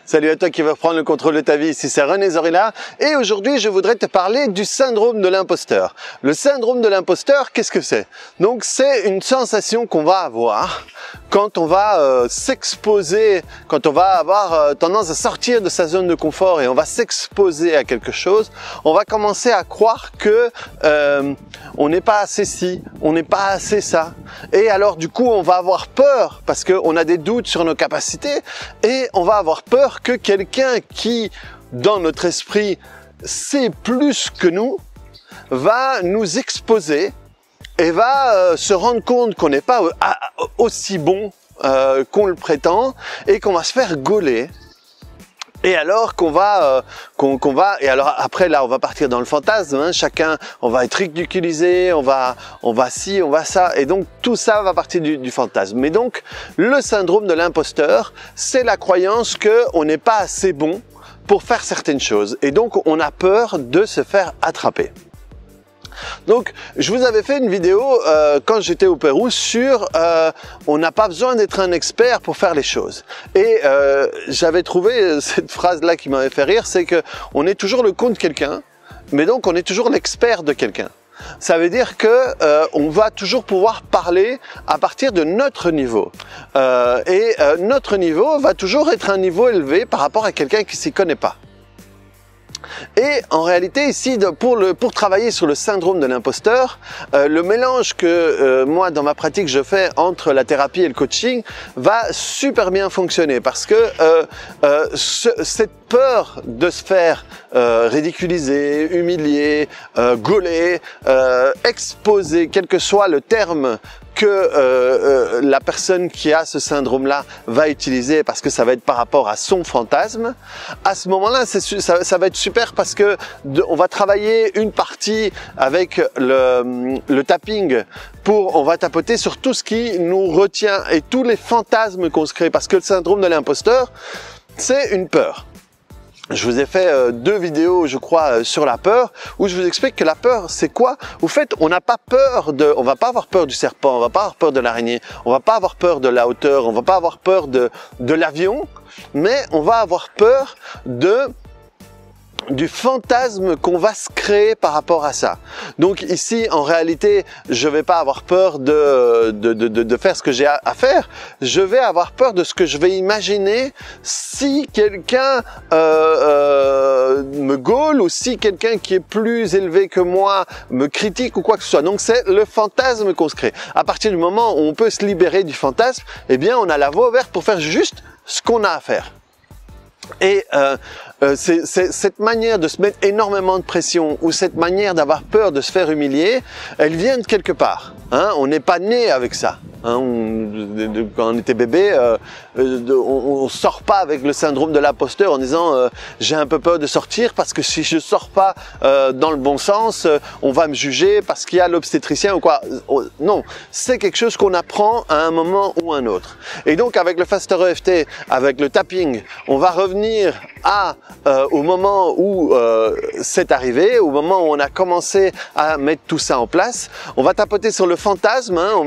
Salut à toi qui veux reprendre le contrôle de ta vie, ici c'est René Zorilla et aujourd'hui je voudrais te parler du syndrome de l'imposteur. Le syndrome de l'imposteur, qu'est-ce que c'est? Donc c'est une sensation qu'on va avoir quand on va s'exposer, quand on va avoir tendance à sortir de sa zone de confort et on va s'exposer à quelque chose, on va commencer à croire que on n'est pas assez ci, on n'est pas assez ça. Et alors du coup on va avoir peur parce qu'on a des doutes sur nos capacités et on va avoir peur que quelqu'un qui, dans notre esprit, sait plus que nous, va nous exposer et va se rendre compte qu'on n'est pas aussi bon qu'on le prétend et qu'on va se faire gauler. Et alors et alors après là on va partir dans le fantasme, hein, chacun, on va être ridiculisé, on va ci, on va ça, et donc tout ça va partir du fantasme. Mais donc le syndrome de l'imposteur, c'est la croyance que on n'est pas assez bon pour faire certaines choses, et donc on a peur de se faire attraper. Donc, je vous avais fait une vidéo quand j'étais au Pérou sur on n'a pas besoin d'être un expert pour faire les choses. Et j'avais trouvé cette phrase-là qui m'avait fait rire, c'est que on est toujours le con de quelqu'un, mais donc on est toujours l'expert de quelqu'un. Ça veut dire que on va toujours pouvoir parler à partir de notre niveau. Notre niveau va toujours être un niveau élevé par rapport à quelqu'un qui s'y connaît pas. Et en réalité ici, pour travailler sur le syndrome de l'imposteur, le mélange que moi dans ma pratique je fais entre la thérapie et le coaching va super bien fonctionner parce que cette peur de se faire ridiculiser, humilier, gauler, exposer, quel que soit le terme que la personne qui a ce syndrome-là va utiliser parce que ça va être par rapport à son fantasme, à ce moment-là, ça va être super parce que on va travailler une partie avec le tapping on va tapoter sur tout ce qui nous retient et tous les fantasmes qu'on se crée parce que le syndrome de l'imposteur, c'est une peur. Je vous ai fait 2 vidéos, je crois, sur la peur, où je vous explique que la peur, c'est quoi? Au fait, on n'a pas peur on va pas avoir peur du serpent, on va pas avoir peur de l'araignée, on va pas avoir peur de la hauteur, on va pas avoir peur de l'avion, mais on va avoir peur du fantasme qu'on va se créer par rapport à ça. Donc ici, en réalité, je vais pas avoir peur de faire ce que j'ai à faire. Je vais avoir peur de ce que je vais imaginer si quelqu'un me gaule ou si quelqu'un qui est plus élevé que moi me critique ou quoi que ce soit. Donc c'est le fantasme qu'on se crée. À partir du moment où on peut se libérer du fantasme, eh bien on a la voie ouverte pour faire juste ce qu'on a à faire. Et c'est cette manière de se mettre énormément de pression ou cette manière d'avoir peur de se faire humilier, elle vient de quelque part. Hein, on n'est pas né avec ça. Hein, quand on était bébé, on sort pas avec le syndrome de l'imposteur en disant j'ai un peu peur de sortir parce que si je sors pas dans le bon sens, on va me juger parce qu'il y a l'obstétricien ou quoi. Non, c'est quelque chose qu'on apprend à un moment ou un autre. Et donc avec le Faster EFT, avec le tapping, on va revenir au moment où c'est arrivé, au moment où on a commencé à mettre tout ça en place. On va tapoter sur le fantasme, hein,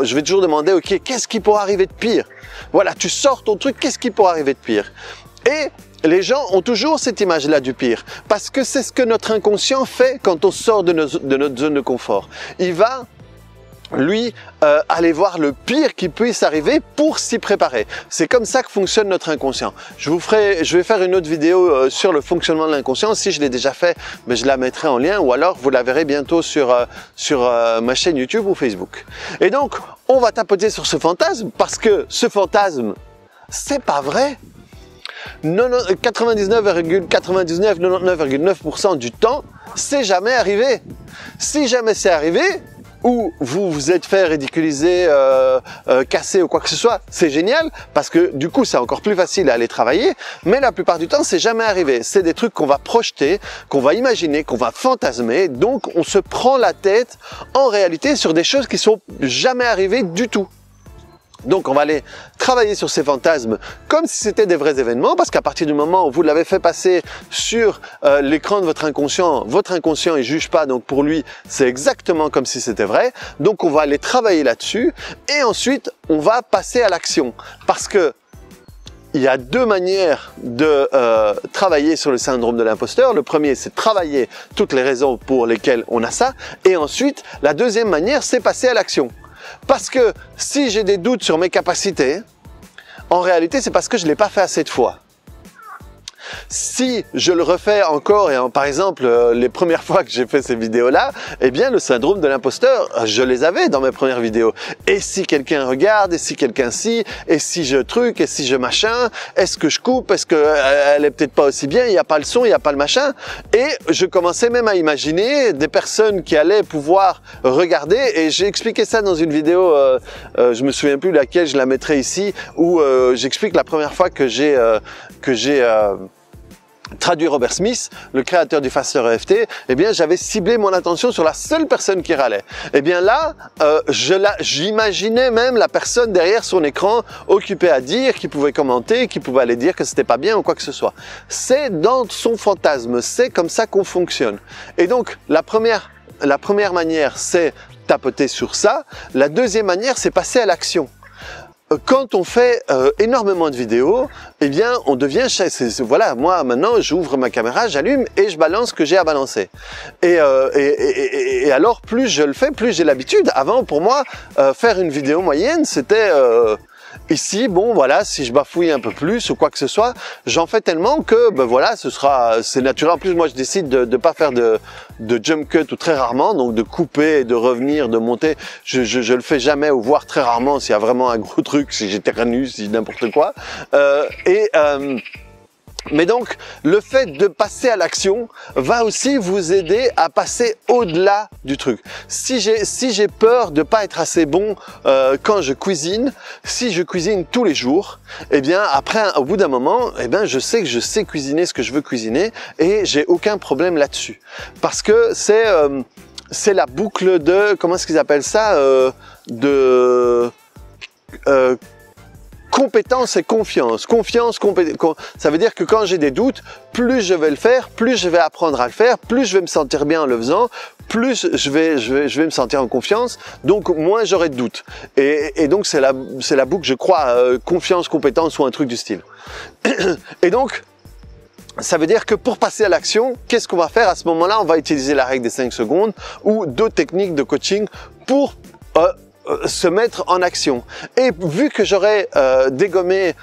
je vais toujours demander, ok, qu'est-ce qui pourrait arriver de pire? Voilà, tu sors ton truc, qu'est-ce qui pourrait arriver de pire? Et les gens ont toujours cette image-là du pire, parce que c'est ce que notre inconscient fait quand on sort de notre zone de confort. Il va lui aller voir le pire qui puisse arriver pour s'y préparer. C'est comme ça que fonctionne notre inconscient. Je vais faire une autre vidéo sur le fonctionnement de l'inconscient. Si je l'ai déjà fait, mais je la mettrai en lien ou alors vous la verrez bientôt sur ma chaîne YouTube ou Facebook. Et donc, on va tapoter sur ce fantasme parce que ce fantasme, c'est pas vrai. 99,99% du temps, c'est jamais arrivé. Si jamais c'est arrivé, ou vous vous êtes fait ridiculiser, casser ou quoi que ce soit, c'est génial parce que du coup c'est encore plus facile à aller travailler, mais la plupart du temps c'est jamais arrivé. C'est des trucs qu'on va projeter, qu'on va imaginer, qu'on va fantasmer, donc on se prend la tête en réalité sur des choses qui sont jamais arrivées du tout. Donc on va aller travailler sur ces fantasmes comme si c'était des vrais événements, parce qu'à partir du moment où vous l'avez fait passer sur l'écran de votre inconscient il juge pas, donc pour lui c'est exactement comme si c'était vrai. Donc on va aller travailler là-dessus et ensuite on va passer à l'action, parce que il y a deux manières de travailler sur le syndrome de l'imposteur. Le premier, c'est travailler toutes les raisons pour lesquelles on a ça. Et ensuite, la deuxième manière, c'est passer à l'action. Parce que si j'ai des doutes sur mes capacités, en réalité, c'est parce que je ne l'ai pas fait assez de fois. Si je le refais encore, et par exemple les premières fois que j'ai fait ces vidéos-là, eh bien le syndrome de l'imposteur, je les avais dans mes premières vidéos. Et si quelqu'un regarde, et si quelqu'un et si je truc, et si je machin, est-ce que je coupe, est-ce qu'elle est peut-être pas aussi bien, il n'y a pas le son, il n'y a pas le machin. Et je commençais même à imaginer des personnes qui allaient pouvoir regarder, et j'ai expliqué ça dans une vidéo, je me souviens plus laquelle, je la mettrai ici, où j'explique la première fois que j'ai traduit Robert Smith, le créateur du Faster EFT, eh bien j'avais ciblé mon attention sur la seule personne qui râlait. Eh bien là, j'imaginais même la personne derrière son écran occupée à dire, qui pouvait commenter, qui pouvait aller dire que c'était pas bien ou quoi que ce soit. C'est dans son fantasme, c'est comme ça qu'on fonctionne. Et donc la première manière, c'est tapoter sur ça. La deuxième manière, c'est passer à l'action. Quand on fait énormément de vidéos, eh bien, on devient... Voilà, moi, maintenant, j'ouvre ma caméra, j'allume et je balance ce que j'ai à balancer. Et alors, plus je le fais, plus j'ai l'habitude. Avant, pour moi, faire une vidéo moyenne, c'était... Ici, bon, voilà, si je bafouille un peu plus ou quoi que ce soit, j'en fais tellement que, ben voilà, c'est naturel. En plus, moi, je décide de pas faire de jump cut ou très rarement, donc de couper, de revenir, de monter. Je le fais jamais ou voire très rarement s'il y a vraiment un gros truc, si j'éternue, si n'importe quoi. Mais donc, le fait de passer à l'action va aussi vous aider à passer au-delà du truc. Si j'ai peur de pas être assez bon quand je cuisine, si je cuisine tous les jours, eh bien après, au bout d'un moment, eh bien je sais que je sais cuisiner ce que je veux cuisiner et j'ai aucun problème là-dessus. Parce que c'est la boucle de, comment est-ce qu'ils appellent ça, compétence et confiance. Confiance, ça veut dire que quand j'ai des doutes, plus je vais le faire, plus je vais apprendre à le faire, plus je vais me sentir bien en le faisant, plus je vais me sentir en confiance, donc moins j'aurai de doutes. Et donc c'est la boucle, je crois, confiance, compétence ou un truc du style. Et donc, ça veut dire que pour passer à l'action, qu'est-ce qu'on va faire à ce moment-là? On va utiliser la règle des 5 secondes ou d'autres techniques de coaching pour se mettre en action. Et vu que j'aurai dégommé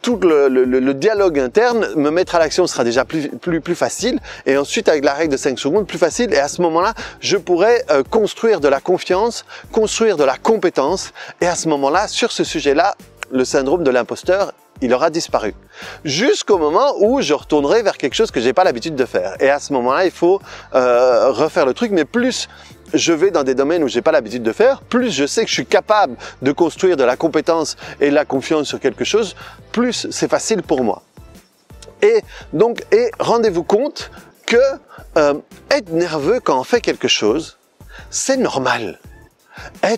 tout le dialogue interne, me mettre à l'action sera déjà plus facile. Et ensuite, avec la règle de 5 secondes, plus facile. Et à ce moment-là, je pourrai construire de la confiance, construire de la compétence. Et à ce moment-là, sur ce sujet-là, le syndrome de l'imposteur, il aura disparu. Jusqu'au moment où je retournerai vers quelque chose que j'ai pas l'habitude de faire. Et à ce moment-là, il faut refaire le truc, mais plus je vais dans des domaines où j'ai pas l'habitude de faire, plus je sais que je suis capable de construire de la compétence et de la confiance sur quelque chose, plus c'est facile pour moi. Et donc, rendez-vous compte que être nerveux quand on fait quelque chose, c'est normal. Les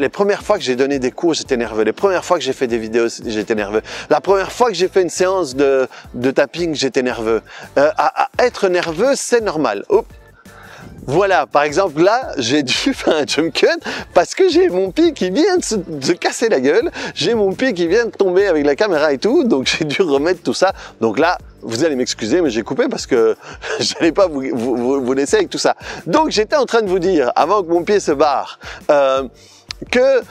premières fois que j'ai donné des cours, j'étais nerveux. Les premières fois que j'ai fait des vidéos, j'étais nerveux. La première fois que j'ai fait une séance de tapping, j'étais nerveux. Être nerveux, c'est normal. Oups. Voilà, par exemple, là, j'ai dû faire un jump cut parce que j'ai mon pied qui vient de se casser la gueule. J'ai mon pied qui vient de tomber avec la caméra et tout, donc j'ai dû remettre tout ça. Donc là, vous allez m'excuser, mais j'ai coupé parce que je n'allais pas vous laisser avec tout ça. Donc j'étais en train de vous dire, avant que mon pied se barre, que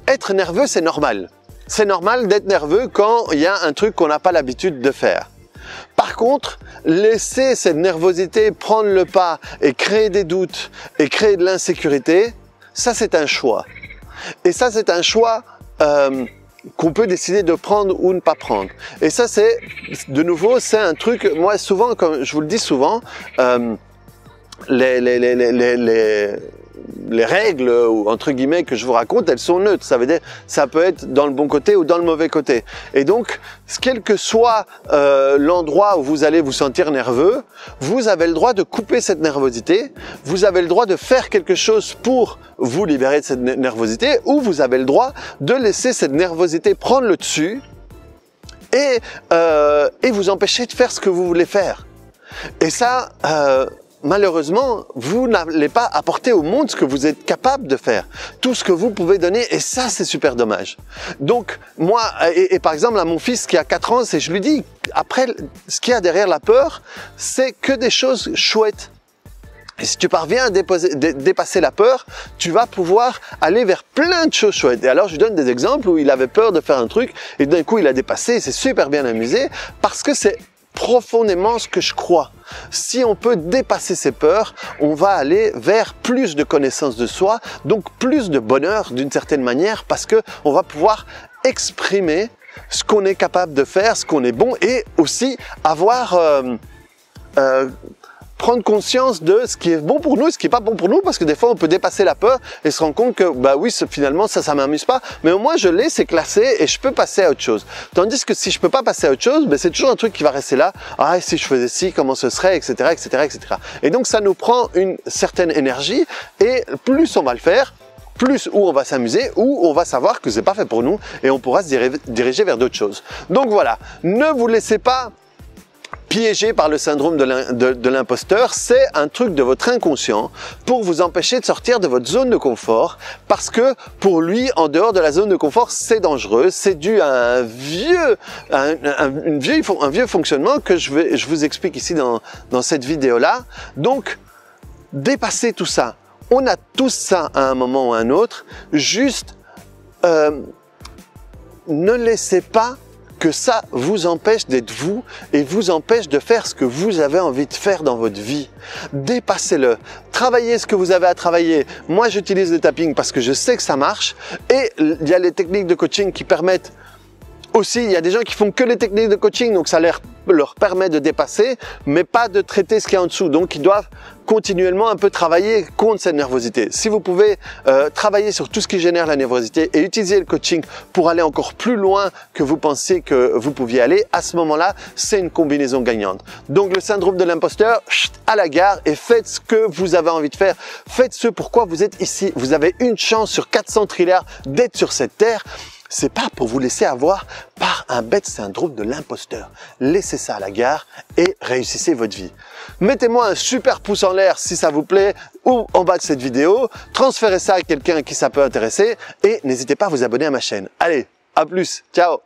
être nerveux, c'est normal. C'est normal d'être nerveux quand il y a un truc qu'on n'a pas l'habitude de faire. Par contre, laisser cette nervosité prendre le pas et créer des doutes et créer de l'insécurité, ça c'est un choix. Et ça c'est un choix qu'on peut décider de prendre ou ne pas prendre. Et ça c'est, de nouveau, c'est un truc, moi souvent, comme je vous le dis souvent, les règles, entre guillemets, que je vous raconte, elles sont neutres. Ça veut dire, ça peut être dans le bon côté ou dans le mauvais côté. Et donc, quel que soit l'endroit où vous allez vous sentir nerveux, vous avez le droit de couper cette nervosité, vous avez le droit de faire quelque chose pour vous libérer de cette nervosité, ou vous avez le droit de laisser cette nervosité prendre le dessus et vous empêcher de faire ce que vous voulez faire. Et ça, malheureusement, vous n'allez pas apporter au monde ce que vous êtes capable de faire, tout ce que vous pouvez donner, et ça, c'est super dommage. Donc, moi, et par exemple, à mon fils qui a 4 ans, je lui dis, après, ce qu'il y a derrière la peur, c'est que des choses chouettes. Et si tu parviens à dépasser la peur, tu vas pouvoir aller vers plein de choses chouettes. Et alors, je lui donne des exemples où il avait peur de faire un truc, et d'un coup, il a dépassé, il s'est super bien amusé, parce que c'est profondément ce que je crois. Si on peut dépasser ses peurs, on va aller vers plus de connaissance de soi, donc plus de bonheur d'une certaine manière, parce que on va pouvoir exprimer ce qu'on est capable de faire, ce qu'on est bon, et aussi avoir prendre conscience de ce qui est bon pour nous et ce qui n'est pas bon pour nous, parce que des fois on peut dépasser la peur et se rendre compte que bah oui, finalement ça m'amuse pas, mais au moins je l'ai, c'est classé et je peux passer à autre chose. Tandis que si je peux pas passer à autre chose, ben c'est toujours un truc qui va rester là. Ah, si je faisais ci, comment ce serait, etc., etc., etc. Et donc ça nous prend une certaine énergie, et plus on va le faire, plus où on va s'amuser, où on va savoir que c'est pas fait pour nous et on pourra se diriger vers d'autres choses. Donc voilà, ne vous laissez pas piégé par le syndrome de l'imposteur. C'est un truc de votre inconscient pour vous empêcher de sortir de votre zone de confort, parce que pour lui, en dehors de la zone de confort, c'est dangereux, c'est dû à un vieux fonctionnement que je vous explique ici dans cette vidéo-là. Donc, dépassez tout ça. On a tous ça à un moment ou à un autre. Juste, ne laissez pas que ça vous empêche d'être vous et vous empêche de faire ce que vous avez envie de faire dans votre vie. Dépassez-le. Travaillez ce que vous avez à travailler. Moi, j'utilise le tapping parce que je sais que ça marche, et il y a les techniques de coaching qui permettent aussi, il y a des gens qui font que les techniques de coaching, donc ça leur permet de dépasser, mais pas de traiter ce qu'il y a en dessous. Donc, ils doivent continuellement un peu travailler contre cette nervosité. Si vous pouvez travailler sur tout ce qui génère la nervosité et utiliser le coaching pour aller encore plus loin que vous pensiez que vous pouviez aller, à ce moment-là, c'est une combinaison gagnante. Donc, le syndrome de l'imposteur, à la gare, et faites ce que vous avez envie de faire. Faites ce pourquoi vous êtes ici. Vous avez une chance sur 400 trilliards d'être sur cette terre. C'est pas pour vous laisser avoir par un bête syndrome de l'imposteur. Laissez ça à la gare et réussissez votre vie. Mettez-moi un super pouce en l'air si ça vous plaît, ou en bas de cette vidéo. Transférez ça à quelqu'un qui ça peut intéresser, et n'hésitez pas à vous abonner à ma chaîne. Allez, à plus, ciao!